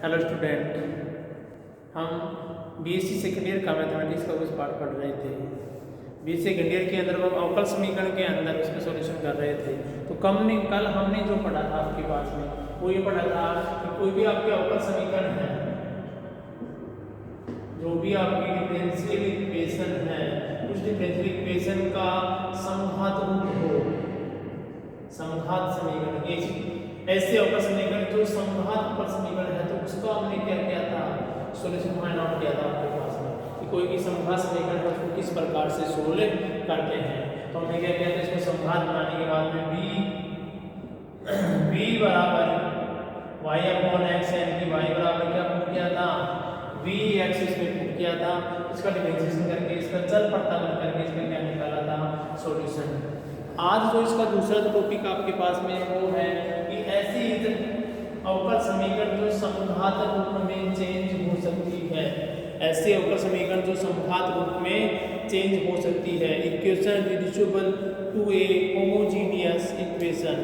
Hello student, हम BSc second year का mathematics का कुछ पार्ट पढ़ रहे थे। बीएससी सेकेंड ईयर के अंदर हम अवकल समीकरण के अंदर उसका सॉल्यूशन कर रहे थे। तो कल हमने जो पढ़ा था आपके पास में वो ये पढ़ा था कि कोई भी आपके अवकल समीकरण है, जो भी आपकी डिफरेंशियल इक्वेशन है, उस डिफरेंशियल इक्वेशन का समघात रूप हो, समघात समीकरण, ऐसे अवकल समीकरण जो समघात अवकल समीकरण है, तो उसका हमने क्या किया था, सॉल्यूशन फाइंड आउट किया था आपके पास में कि कोई भी समघात समीकरण है उसको किस प्रकार से सोल्व करते हैं। तो हमने क्या किया था, इसमें समघात बनाने के बाद में v बराबर y अपॉन x यानी कि y बराबर क्या पुट किया था, vx इसमें पुट किया था। इसका डिफरेंशिएशन करके इसका चल प्रतिस्थापन करके इसका क्या निकाला था, सॉल्यूशन। आज जो इसका दूसरा टॉपिक आपके पास में वो है कि ऐसी अवकल समीकरण जो समघात रूप में चेंज हो सकती है, ऐसे अवकल समीकरण जो समघात रूप में चेंज हो सकती है। Equation reducible to a homogeneous equation.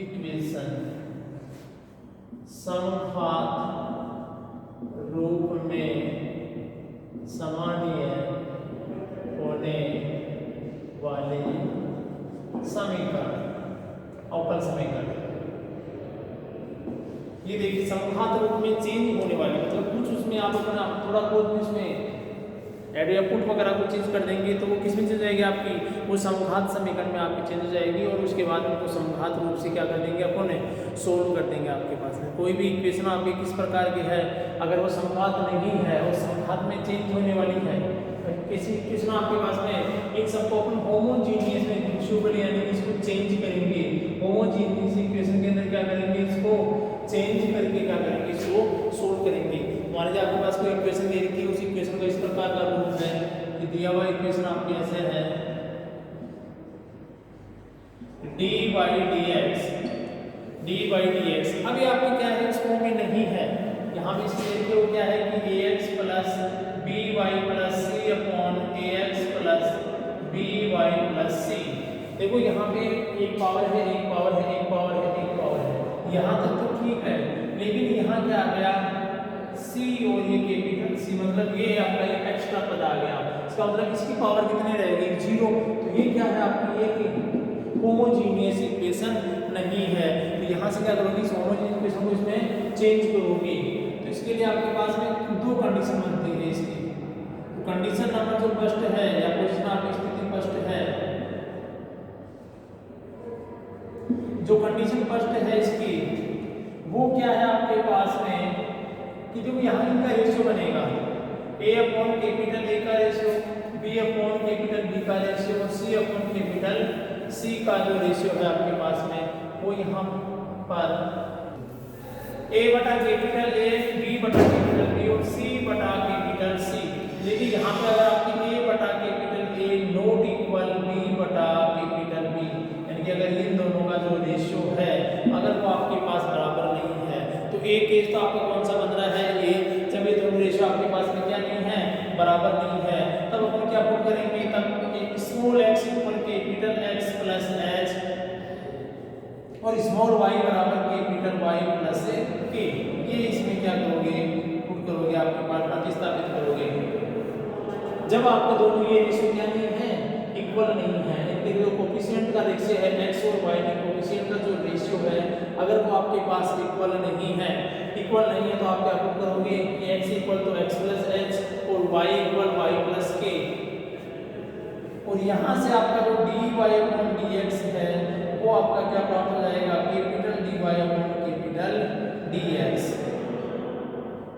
Equation समघात रूप में सामान्य होने वाले समीकरण, अवकल समीकरण। ये देखिए, समघात रूप में चेंज होने वाले मतलब कुछ उसमें आप अपना थोड़ा बहुत भी उसमें एड या पुट वगैरह को चेंज कर देंगे तो वो किस में चेंज जाएगी, आपकी वो समघात समीकरण में आपकी चेंज हो जाएगी। और उसके बाद उनको समघात रूप से क्या कर देंगे, अपन सोल्व कर देंगे। आपके पास में कोई भी इक्वेशन आपकी किस प्रकार की है, अगर वो समघात नहीं है और समघात में चेंज होने वाली है, किसी इक्वेशन आपके पास में एक सबको अपन होमोजेनियस में रिड्यूसिबल यानी कि इसको चेंज करेंगे। होमोजेनियस इक्वेशन के अंदर क्या करेंगे, इसको चेंज करके क्या करेंगे, इसको सोल्व करेंगे। मान लीजिए आपके पास कोई इक्वेशन दे रखी है, उस इक्वेशन को इस प्रकार का रूप है कि दिया हुआ इक्वेशन आपके ऐसे है dy/dx। अभी आपके क्या है, इस फॉर्म में नहीं है, यहाँ पे इसके देखिए वो क्या है कि ax plus by plus c upon ax plus by plus c। देखो यहाँ पे एक पावर है, एक पावर है, एक पावर है, एक पावर है, यहाँ तक तो ठीक है। लेकिन यहाँ क्या आ गया, c और ये कैपिटल C, मतलब ये आपका एक एक्स्ट्रा पद आ गया। इसका मतलब इसकी पावर कितनी रहेगी, 0। तो ये क्या है, आपकी एक होमोजेनियस इक्वेशन नहीं है। तो यहाँ से क्या करोगे, इस होमोजेनियस इक्वेशन को इसमें चेंज करोगे। तो इसके लिए आपके पास में दो कंडीशन बनती है इसकी। तो कंडीशन नंबर जो फर्स्ट है या पोजीशन आपकी स्थिति फर्स्ट है, जो कंडीशन फर्स्ट है इसकी वो क्या है आपके पास में कि जो यहाँ इनका रेशियो बनेगा a अपॉन कैपिटल A का ratio, b upon capital B का रेशियो और c अपॉन कैपिटल C का जो रेशियो है आपके पास में वो यहाँ पर a बटा कैपिटल A, b बटा कैपिटल B और c बटा कैपिटल C। लेकिन यहाँ पे अगर आपकी a बटा capital A not equal b बटा कैपिटल B, यानी कि अगर इन दोनों का जो रेशियो है अगर वो आपके पास बराबर नहीं है, तो एक केस तो आपका कौन सा बन रहा है, ये जब ये दोनों रेशियो आपके पास में क्या नहीं है, बराबर नहीं है, तब अपन क्या पुट करेंगे, तब small x equal capital X plus h और स्मॉल y बराबर कैपिटल Y प्लस k। ये इसमें क्या करोगे, पुट करोगे, आपके पास प्रतिस्थापित करोगे। जब आपके दोनों ये रेशियो क्या नहीं है, इक्वल नहीं है, जो कोफिशिएंट का रेशियो है x और y के कोफिशिएंट का जो रेशियो है अगर वो आपके पास इक्वल नहीं है, तो आप क्या पुट करोगे, x equal to x plus h और y equal y plus k। और यहाँ से आपका जो dy अपॉन dx है वो आपका क्या प्राप्त हो जाएगा, capital dy upon capital dx।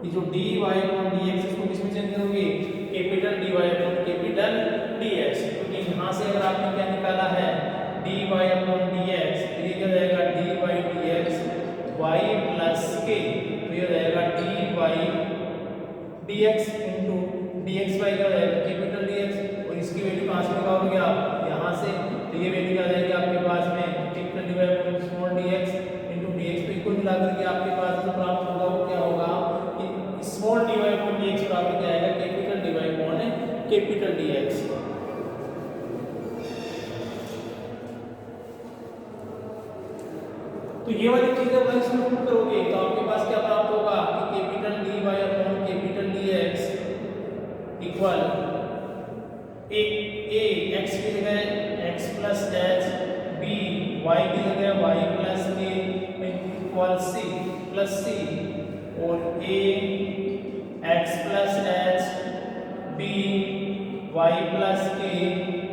ये जो dy अपॉन dx इसको किसमें चेंज करोगे, capital dy upon capital dx। क्योंकि यहाँ से अगर आपने क्या निकाला है dy अपॉन dx, तो ये क्या जाएगा dy dx y plus k, तो ये रहेगा dy dx into dx by का रहेगा कैपिटल dx। और इसकी वैल्यू कहाँ से निकालोगे आप, यहाँ से, तो ये वैल्यू क्या जाएगी आपके पास में capital dy upon small dx into dx। तो इनको मिलाकर के आपके पास जो प्राप्त होगा वो तो ये वाली चीजें अगर इसमें पुट करोगे तो आपके पास क्या प्राप्त होगा कि capital dy upon capital dx equal a x की जगह x plus h b y की जगह y plus k equal c plus c और a x plus h b y plus k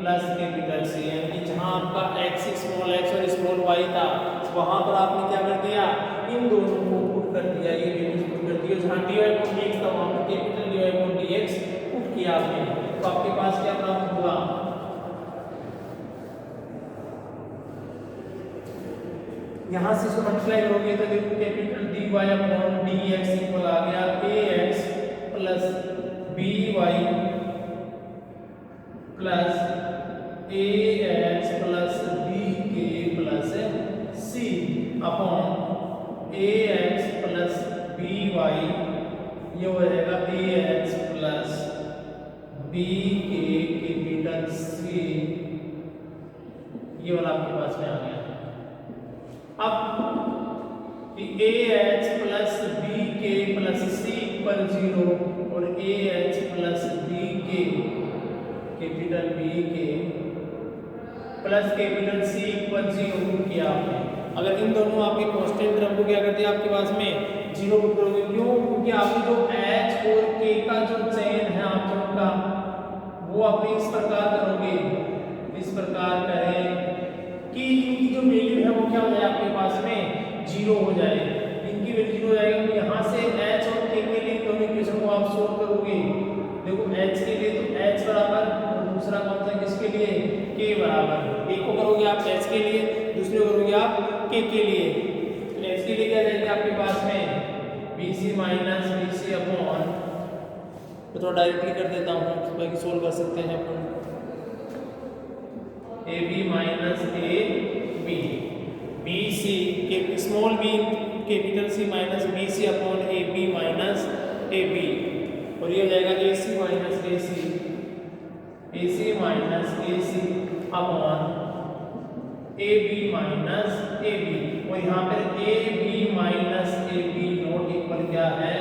plus capital c, यानी कि जहां आपका x small x और स्मॉल y था वहां पर आपने क्या कर दिया, इन दोनों को पुट कर दिया, ये वैल्यूज पुट कर दिया। जहां dy अपॉन dx था वहां पर capital dy upon dx put किया आपने, तो आपके पास क्या प्राप्त हुआ, यहां से इसको मल्टीप्लाई करोगे तो देखो capital dy upon dx equal आ गया ax plus by plus ax plus bk plus c upon ax plus by, ये हो जाएगा ax plus bk capital c, ये वाला आपके पास में आ गया। अब ax plus bk plus c equal 0 और ax plus bk capital bk plus capital c equal 0 किया आपने। अगर इन दोनों आपके कांस्टेंट टर्म को क्या करते हैं आपके पास में 0 पुट करोगे, क्यों, क्योंकि आपने जो h और k का जो चयन है आप का वो आपने इस प्रकार करोगे, इस प्रकार करें कि इनकी जो वैल्यू है वो क्या हो जाए आपके पास में 0 हो जाए, इनकी वैल्यू 0 हो जाएगी। तो यहाँ से h और k के लिए दोनों इक्वेशन को आप सोल्व करोगे, देखो h के लिए तो h बराबर और दूसरा कौन सा किसके लिए, k बराबर, एक को करोगे आप h के लिए, दूसरे को करोगे आप k के लिए। तो h के लिए क्या जाएगा आपके पास में bc माइनस bc अपॉन, तो थोड़ा डायरेक्टली कर देता हूँ बाकी सोल्व कर सकते हैं अपन, ab माइनस ab bc के small b capital c minus bc upon ab minus ab, और ये हो जाएगा ac minus ac upon ab minus ab, और यहाँ पर ab minus ab not equal क्या है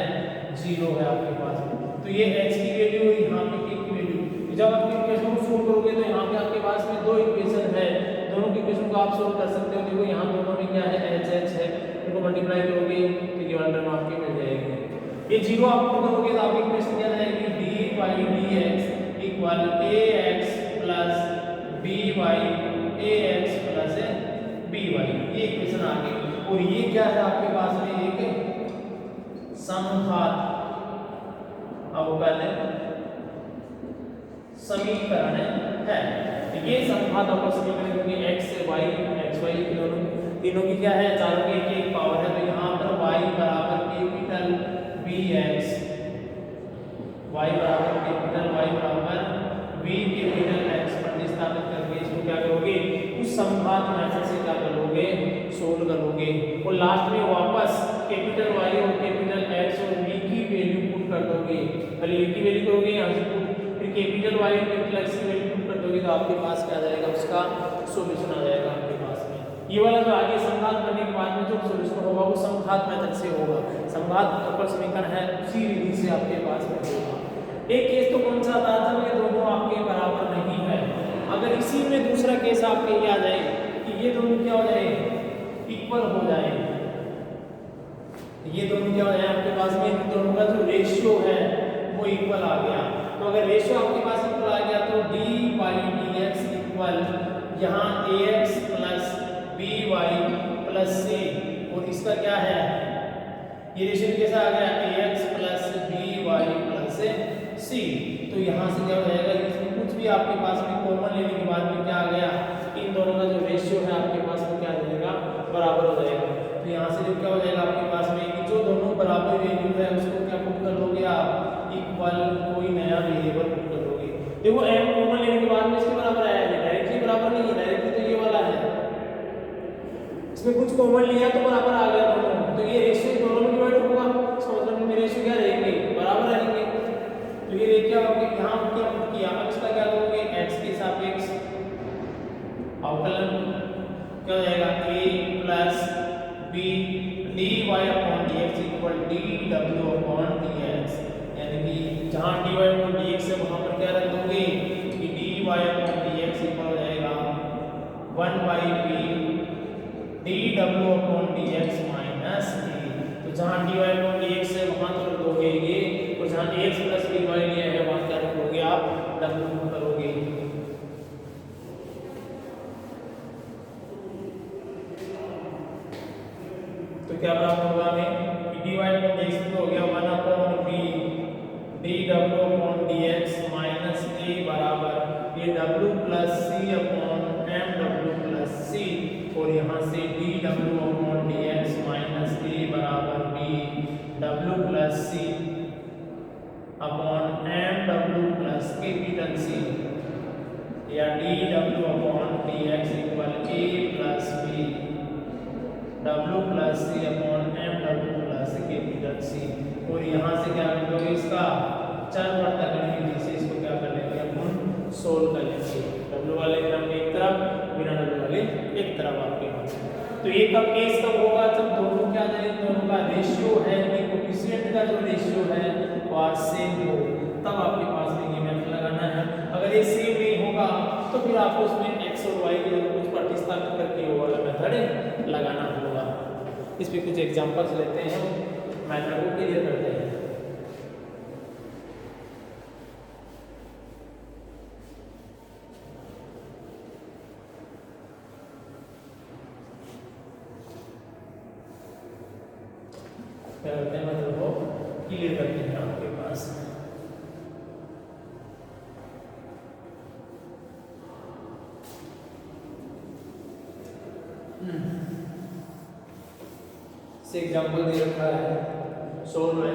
0 है आपके पास में। तो ये h की वैल्यू और यहाँ पे k की वैल्यू, जब आप इक्वेशन को सोल्व करोगे तो यहाँ पे आपके पास में दो इक्वेशन है, दोनों की इक्वेशन को आप सोल्व कर सकते हो। देखो यहाँ दोनों में क्या है h है, इनको मल्टीप्लाई करोगे तो ये वाला टर्म आपके मिल जाएगी। ये 0 आप पुट करोगे तो आपकी इक्वेशन क्या जाएगी dy dx equal ax plus by ax plus by, ये इक्वेशन आ गई। और ये क्या है आपके पास में एक समघात अवकल समीकरण है। ये समघात अवकल समीकरण क्योंकि x से y xy तीनों की क्या है, चारों की एक पावर है, तो यहाँ पर y बराबर कैपिटल bx, y बराबर कैपिटल y बराबर v कैपिटल x प्रतिस्थापित करके इसको क्या करोगे, उस समघात मेथड से क्या करोगे, सोल्व करोगे, और लास्ट में वापस कैपिटल y और कैपिटल x और v की वैल्यू पुट कर दोगे। पहले v की वैल्यू करोगे यहाँ से पुट, फिर कैपिटल y और कैपिटल x की वैल्यू पुट कर दोगे, तो आपके पास क्या आ जाएगा, उसका सॉल्यूशन आ जाएगा आपके पास में। ये वाला जो आगे समघात करने के बाद में जो सॉल्यूशन होगा वो समघात मेथड से होगा, समघात अवकल समीकरण है उसी विधि से आपके पास में होगा। एक केस तो कौन सा था, जब ये दोनों आपके बराबर नहीं है। अगर इसी में दूसरा केस आपके ये आ जाए कि ये दोनों क्या हो जाए, इक्वल हो जाए, ये दोनों क्या हो जाए आपके पास में, इन दोनों का जो रेशियो है वो इक्वल आ गया। तो अगर रेशियो आपके पास इक्वल आ गया तो dy dx इक्वल यहाँ ax plus by plus c, और इसका क्या है, ये रेशियो कैसा आ गया ax plus by plus c। तो यहाँ से क्या हो जाएगा, इसमें कुछ भी आपके पास में कॉमन लेने के बाद में क्या आ गया, इन दोनों का जो रेशियो है आपके पास में क्या हो जाएगा, बराबर हो जाएगा। तो यहाँ से क्या हो जाएगा आपके पास में कि जो दोनों बराबर वैल्यू है उसको क्या पुट कर लोगे आप, इक्वल कोई नया वेरिएबल पुट कर लोगे। देखो m कॉमन लेने के बाद में इसके बराबर आया है, डायरेक्टली बराबर नहीं है, डायरेक्टली तो ये वाला है, इसमें कुछ कॉमन लिया तो बराबर आ गया दोनों, तो ये रेशियो दोनों में डिवाइड होगा, इसका मतलब में रेशियो क्या रहेंगे, बराबर रहेंगे। तो ये देखिए आपके यहाँ क्या किया, अब इसका क्या करोगे, x के सापेक्ष अवकलन क्या हो जाएगा, a plus B D Y upon D X equal D W upon D X, यानी कि जहाँ D Y upon D X है वहाँ पर क्या रख दोगे कि D Y upon D X equal हो जाएगा 1 by B D W upon D X minus A. तो जहाँ D Y upon D X है वहाँ तो रख दोगे ये, और जहाँ D X plus D Y लिया है वहाँ क्या रख दोगे आप डब्ल्यू करोगे। तो क्या प्राप्त होगा हमें D Y upon D X हो गया 1 upon B D W upon D X minus A बराबर ये W plus C upon M W plus C, और यहाँ से D W upon D X minus A बराबर B W plus C upon M W plus capital C, या D W upon D X equal A plus B W plus C upon M W plus capital सी। और यहाँ से क्या कर दोगे इसका चर पड़ता करने से इसको क्या कर लेंगे अपन सोल्व कर लेंगे, डब्ल्यू वाले क्रम एक तरफ बिना डब्ल्यू वाले एक तरफ आपके पास। तो ये कब केस कब होगा जब दोनों क्या जाए दोनों का रेशियो है, कोएफिशिएंट का जो रेशियो है वो सेम हो, तब आपके पास में ये मेथड लगाना है। अगर ये सेम नहीं होगा तो फिर आपको उसमें x और y के जगह कुछ प्रतिस्थापित करके वो वाला मेथड लगाना होगा। इस पे कुछ एग्जांपल्स लेते हैं, मेथड को क्लियर करते हैं। क्या करते हैं मतलब वो क्लियर करते हैं आपके पास। से एग्जांपल दे रखा है सोल्व है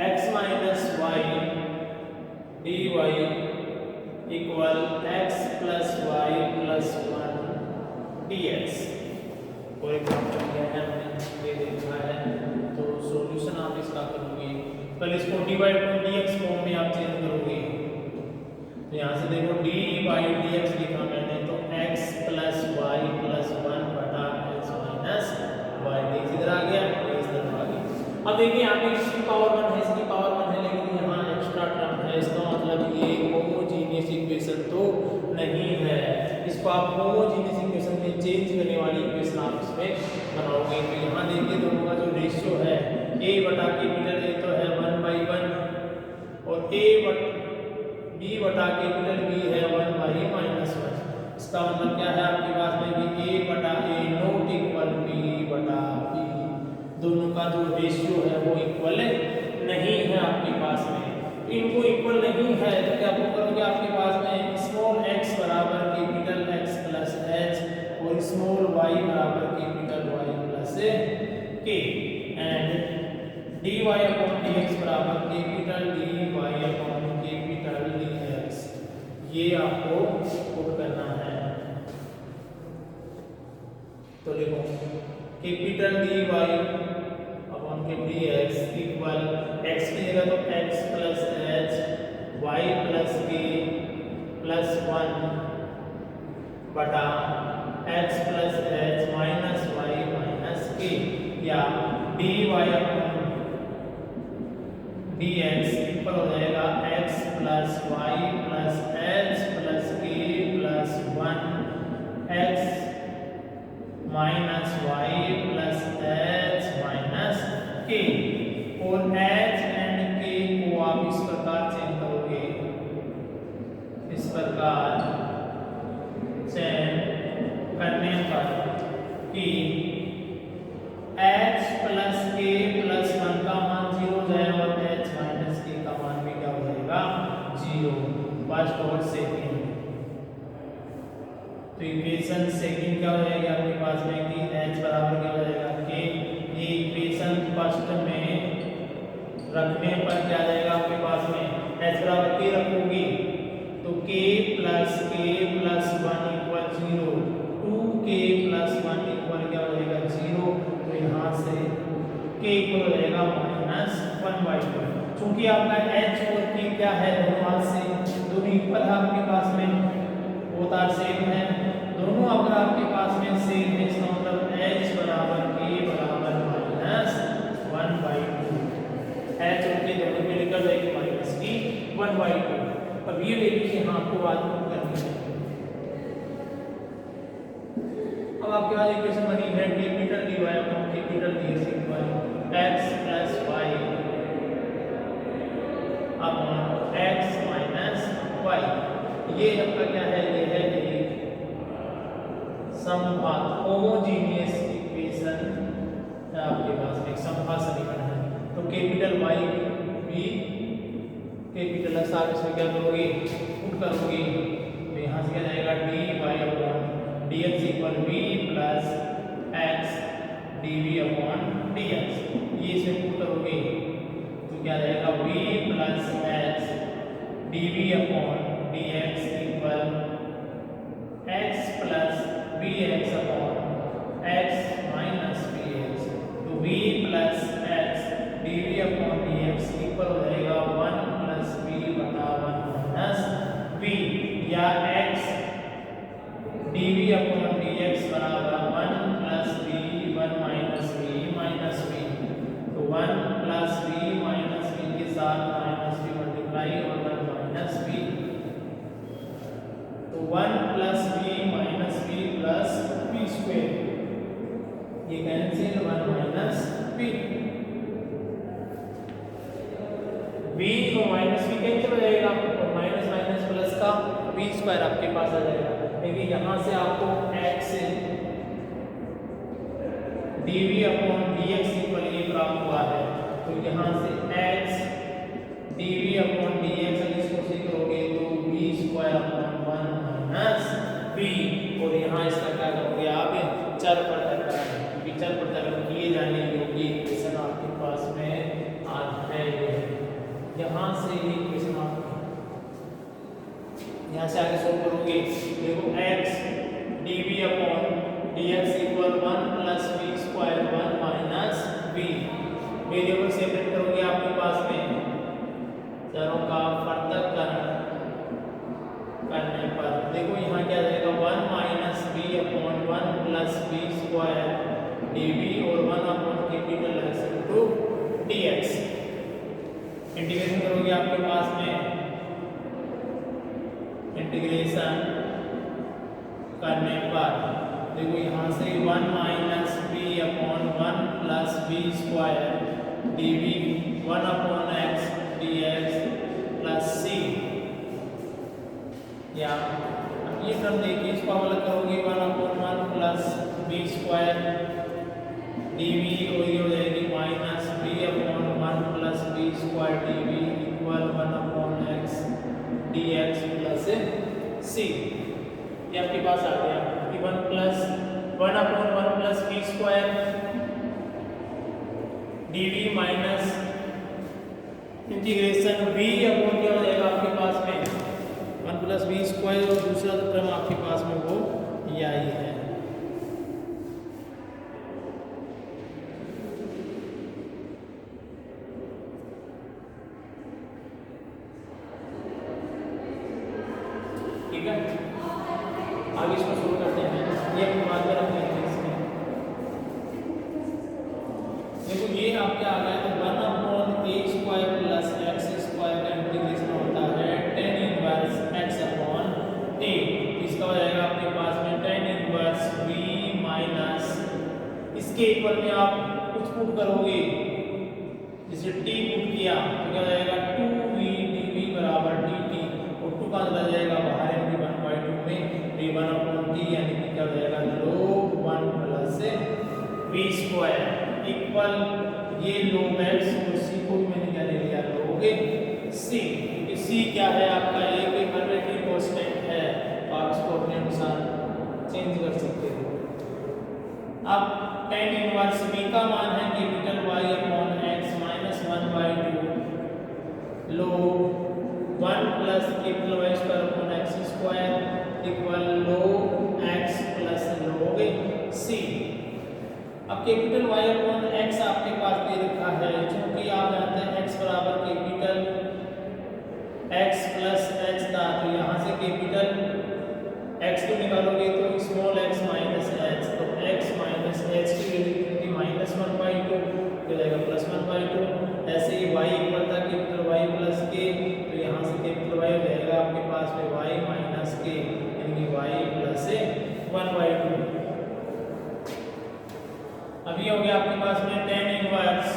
x minus y d y equal x plus y plus 1 d x. और एग्जांपल क्या है हमने ये देखा है, तो सॉल्यूशन आप इसका करोगे पहले इसको d Y upon D x form में आप चेंज करोगे। तो यहाँ से देखो डी वाई डी एक्स लिखा मैंने, तो x प्लस वाई प्लस 1 बटा x माइनस वाई डी इधर आ गया, इस तरफ आ गया। अब देखिए यहाँ पे इसकी पावर 1 है, इसकी पावर 1 है, लेकिन यहाँ एक्स्ट्रा टर्म है, इसका मतलब ये होमोजीनियस इक्वेशन तो नहीं है। इसको आप होमोजीनियस इक्वेशन में चेंज करने वाली इक्वेशन आप इसमें बनाओगे। तो यहाँ देखिए दोनों का जो रेशियो है a बटा कैपिटल A तो है 1/1 और b बटा कैपिटल B है 1/-1। इसका मतलब क्या है आपके पास में कि a बटा a नॉट इक्वल b बटा b, दोनों का जो रेशियो है वो इक्वल नहीं है आपके पास में। इनको इक्वल नहीं है तो क्या करोगे आपके पास में स्मॉल x बराबर कैपिटल X प्लस h और स्मॉल y बराबर capital Y plus k and dy upon dx बराबर capital dy upon capital dx, ये आपको पुट करना है। तो देखो कैपिटल dy अपॉन के dx इक्वल x की जगह तो x plus h y plus k plus 1 बटा x plus h minus y minus k, या dy अपॉन dx इक्वल हो जाएगा x plus y plus h plus k plus 1 x minus y plus h minus k, और h and k को आप इस प्रकार change करोगे, इस प्रकार चेंज करने पर कि h प्लस k प्लस 1 का मान 0 हो जाएगा और h माइनस k का मान भी क्या हो जाएगा 0, फर्स्ट और सेकंड। तो इक्वेशन सेकंड क्या हो जाएगी आपके पास में कि h बराबर क्या हो जाएगा k, ये इक्वेशन फर्स्ट में रखने पर क्या आ जाएगा आपके पास में h बराबर k रखोगे तो k plus 1 equal 0, 2k plus 1 equal क्या हो जाएगा 0, तो यहाँ से k इक्वल हो जाएगा -1/2। चूंकि आपका h और k क्या है दोनों से दोनों इक्वल है आपके पास में, वो तार सेम है, दोनों अगर आपके पास में आपके पास इक्वेशन बनी है capital dy upon capital dx equal x plus y upon x minus y। ये आपका क्या है, ये है एक समघात होमोजीनियस इक्वेशन है, आपके पास एक समघात समीकरण है। तो कैपिटल Y भी कैपिटल x आप इसमें क्या करोगे, पुट करोगे, तो यहाँ से क्या जाएगा dy upon dx equal v plus x dv upon dx। ये इसे पुट करोगे तो क्या जाएगा v plus x dv upon dx equal x plus bx upon x minus bx। तो v plus x dv upon dx equal हो जाएगा 1 plus v बटा 1 माइनस v, या x dv अपॉन dx बराबर 1 प्लस v 1 माइनस v। तो 1 plus v minus v के साथ minus v multiply और 1 माइनस v। तो 1 plus v minus v plus v square, ये कैंसिल 1 माइनस v। v और माइनस v कैंसिल हो जाएगा और माइनस माइनस प्लस का v स्क्वायर आपके पास आ जाएगा। लेकिन यहाँ से आपको x dv upon dx equal ये प्राप्त हुआ है, तो यहाँ से x dv अपॉन dx अगर इसको से करोगे तो v square upon 1 minus v, और यहाँ इसका क्या करोगे आप चर पृथक्करण, क्योंकि चर पृथक्करण किए जाने योग्य इक्वेशन आपके पास में आज है। यहाँ से ये इक्वेशन आप यहाँ से आगे सोल्व करोगे, देखो x dv upon dx equal 1 plus v square 1 minus v। Variable separate करोगे आपके पास में चरों का पृथक्करण करने पर, देखो यहाँ क्या जाएगा 1 minus v upon 1 plus v square dv और 1 upon capital x into dx। Integration करोगे आपके पास में, इंटीग्रेशन करने पर देखो यहाँ से 1 minus v upon 1 plus v square dv 1 upon x dx plus c, या ये टर्म देखिए इसको अलग करोगे 1 upon 1 plus v square dv और ये हो जाएगी minus v upon 1 plus v square dv equal 1 upon x dx plus c। ये आपके पास आ गया कि 1 upon 1 plus v square dv minus integration v upon क्या हो जाएगा आपके पास में 1 प्लस v स्क्वायर, और दूसरा टर्म आपके पास में वो यही है। ठीक है, आगे इसको शुरू करते हैं। ये अपनी बात पर रखते हैं इसमें, देखो ये आपके आ गया तो 1 upon a square plus x square का इंटीग्रेशन होता है tan inverse x upon a। इसका हो जाएगा आपके पास में tan इनवर्स v माइनस इसके इक्वल में आप कुछ पुट करोगे, जैसे t पुट किया तो क्या हो जाएगा 2v dv बराबर dt, और 2 का चला जाएगा बाहर यानी 1/2 में v1 अपॉन t, यानी कि क्या हो जाएगा log 1 plus v square equal ये log x और c को मैंने क्या ले लिया log c, क्योंकि c क्या है आपका एक आर्बिट्रेरी कांस्टेंट है, तो आप इसको अपने अनुसार चेंज कर सकते हो। अब tan इनवर्स v का मान है capital Y upon x minus 1/2 log 1 plus capital Y square upon x square equal log x plus log c। अब कैपिटल Y अपॉन x आपके पास दे रखा है, क्योंकि आप जानते हैं x बराबर कैपिटल x प्लस h था, तो यहाँ से कैपिटल x को निकालोगे तो स्मॉल x माइनस h, तो x माइनस h की वैल्यू माइनस 1/2 हो जाएगा प्लस 1/2। ऐसे ही y इक्वल था कैपिटल Y प्लस k, तो यहाँ से कैपिटल Y हो जाएगा आपके पास में y माइनस k, यानी कि y प्लस 1/2। अभी हो गया आपके पास में tan इनवर्स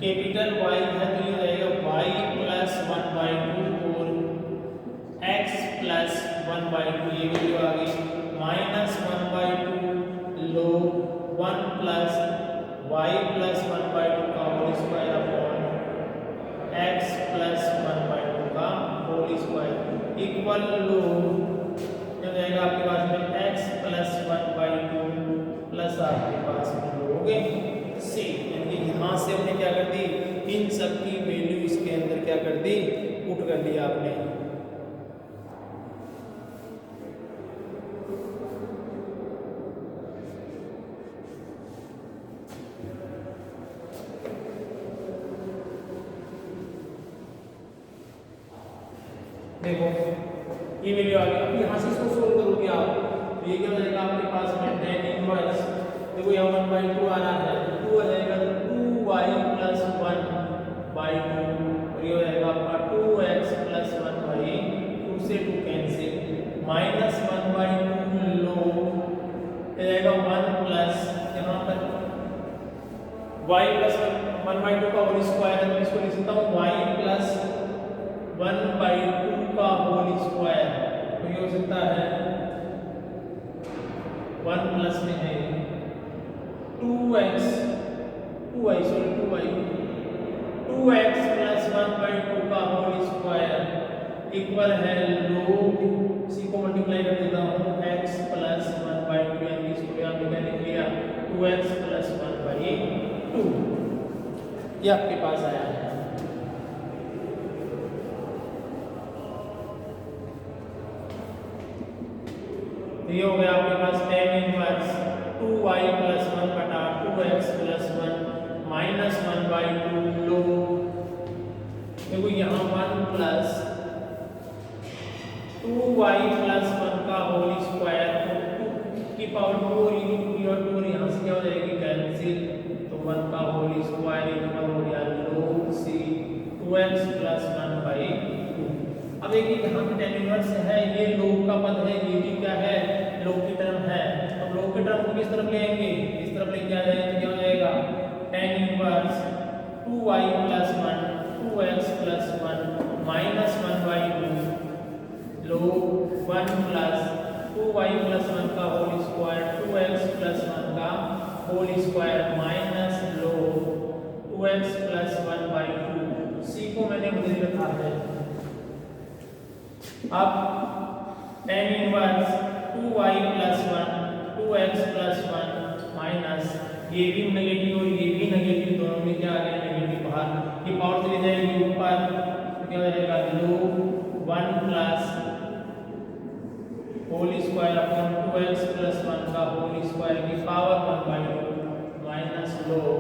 कैपिटल Y है तो ये रहेगा y प्लस 1/2 और x प्लस 1/2 ये वैल्यू आ गई minus 1/2 log 1 plus y plus 1/2 का whole square upon x plus 1/2 का होल स्क्वायर इक्वल log जो रहेगा आपके पास में x प्लस 1/2 प्लस आपके पास में लोगे c यानी यहाँ से हमने क्या कर दी इन सब की वैल्यू इसके अंदर क्या कर दी पुट कर दिया आपने। देखो ये वैल्यू आ गई। अब यहाँ से इसको सोल्व करोगे आप तो ये क्या हो जाएगा आपके पास में tan इनवर्स देखो यहाँ 1/2 आ रहा है तो 2 आ जाएगा तो 2y प्लस 1/2 और ये हो जाएगा आपका 2x प्लस 1/2 से 2 कैंसिल माइनस 1/2 log ये जाएगा 1 प्लस यहाँ पर y प्लस 1/2 का होल स्क्वायर है तो इसको लिख सकता हूँ y प्लस 1/2 का होल स्क्वायर तो ये हो सकता है 1 प्लस में है 2x 2y प्लस 1/2 का होल स्क्वायर इक्वल है log c को मल्टीप्लाई कर देता हूँ x प्लस 1/2 यानी इसको यहाँ पे मैंने लिया 2x प्लस 1/2 ये आपके पास आया है। ये हो गया आपके पास tan इनवर्स 2y प्लस 1 बटा 2x प्लस 1 माइनस 1/2 log देखो यहाँ 1 प्लस 2y प्लस 1 का होल स्क्वायर की पावर 2 और ये 2 और 2 और यहाँ से क्या हो जाएगी कैंसिल तो 1 का होल स्क्वायर इक्वल हो गया log c 2x प्लस 1/2। अब देखिए यहाँ पे tan इनवर्स है ये log का पद है ये भी क्या है log की टर्म है। अब log की टर्म को किस तरफ ले आएंगे इस तरफ लेके आ जाएंगे तो क्या हो जाएगा tan inverse 2y plus 1 2x plus 1 minus 1/2 log 1 plus 2y plus 1 का होल स्क्वायर 2x प्लस 1 का whole square minus log 2x plus 1/2 c को मैंने बदल रखा है। अब tan inverse 2y plus 1 2x plus 1 minus ये भी नेगेटिव और ये भी नेगेटिव दोनों में क्या आ गया नेगेटिव बाहर ये पावर चली जाएगी ऊपर तो क्या हो जाएगा log 1 plus whole square upon 2x plus 1 का होल स्क्वायर की पावर 1/2 माइनस log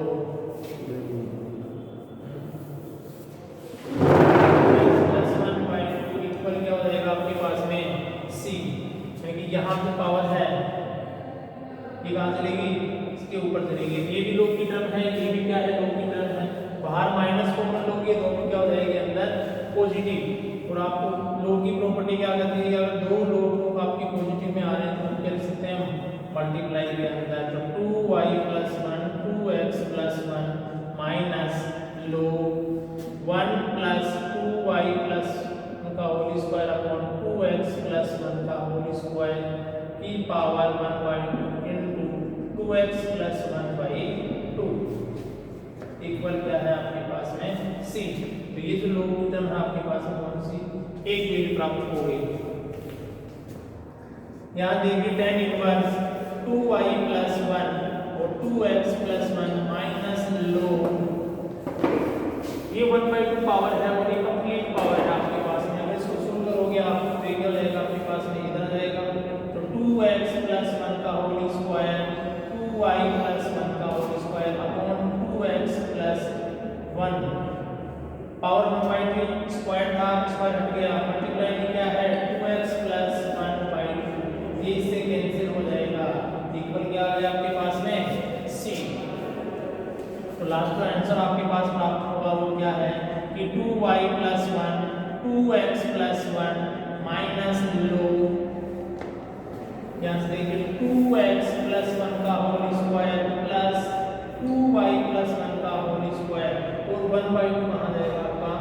यहाँ पे पावर है ये कहाँ चलेगी इसके ऊपर चलेगी ये भी log की टर्म है ये भी क्या है log की टर्म है बाहर माइनस कॉमन लोगे दोनों क्या हो जाएंगे अंदर पॉजिटिव और आपको log की प्रॉपर्टी क्या कहती है अगर दो log आपके पॉजिटिव में आ रहे हैं तो हम क्या लिख सकते हैं मल्टीप्लाई के अंदर तो 2y plus 1 2x plus 1 minus log 1 plus 2y plus का whole square upon 2x plus 1 का होल स्क्वायर की power 1/2 into 2x plus 1/2 equal क्या है आपके पास में c तो ये जो log की टर्म है आपके पास में कौन सी एक वैल्यू प्राप्त हो गई। यहाँ देखिए tan इनवर्स 2y प्लस 1 और 2x प्लस 1 माइनस log ये 1/2 पावर है और ये कंप्लीट पावर है आपके पास में अगर इसको सोल्व करोगे आप तो ये रहेगा आपके पास में इधर जाएगा तो 2x प्लस 1 का होल स्क्वायर 2y प्लस 1 का whole square upon 2x plus 1 power 1/2 square था स्क्वायर हट गया मल्टीप्लाई में क्या है 2x प्लस 1/2 ये इससे कैंसिल हो जाएगा इक्वल क्या आ गया आपके पास में c तो लास्ट का आंसर आपके पास प्राप्त होगा वो क्या है कि 2y plus 1 2x plus 1 minus log यहाँ से देखिए 2x प्लस 1 का 1/2 कहाँ जाएगा आपका,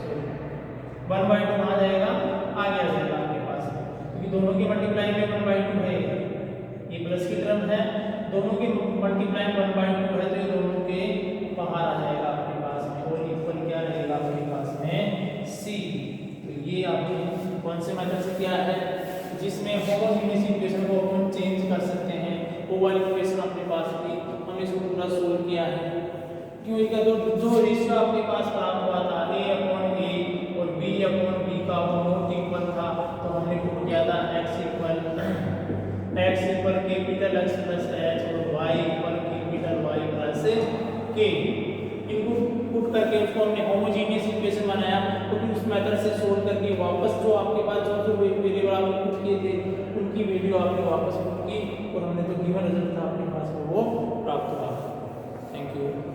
सॉरी 1/2 कहाँ जाएगा, आगे आ जाएगा आपके पास, क्योंकि दोनों की मल्टीप्लाई में 1/2 है, ये प्लस की टर्म है, दोनों की मल्टीप्लाई 1/2 है, तो ये दोनों के बाहर आ जाएगा आपके पास में, और इक्वल क्या रहेगा आपके पास में सी। तो ये आपके कौन से मेथड से क्या है, जिसमें होमोजेनियस इक्वेशन को अपन चेंज कर सकते हैं, वो वाली इक्वेशन अपने पास थी, हमने इसको पूरा सोल्व किया है। क्यों, इसका जो रेशियो आपके पास प्राप्त हुआ था a/a और b/b का वो नॉट इक्वल था, तो हमने पुट किया था x equal capital X plus h और y equal capital Y plus k। इनको पुट करके उसको हमने होमोजेनियस इक्वेशन बनाया, तो फिर उस मेथड से सोल्व करके वापस जो आपके पास जो वेरिएबल आपने पुट किए थे उनकी वैल्यू आपने वापस पुट की, और हमने जो गिवन रिजल्ट था आपके पास वो प्राप्त हुआ। Thank you.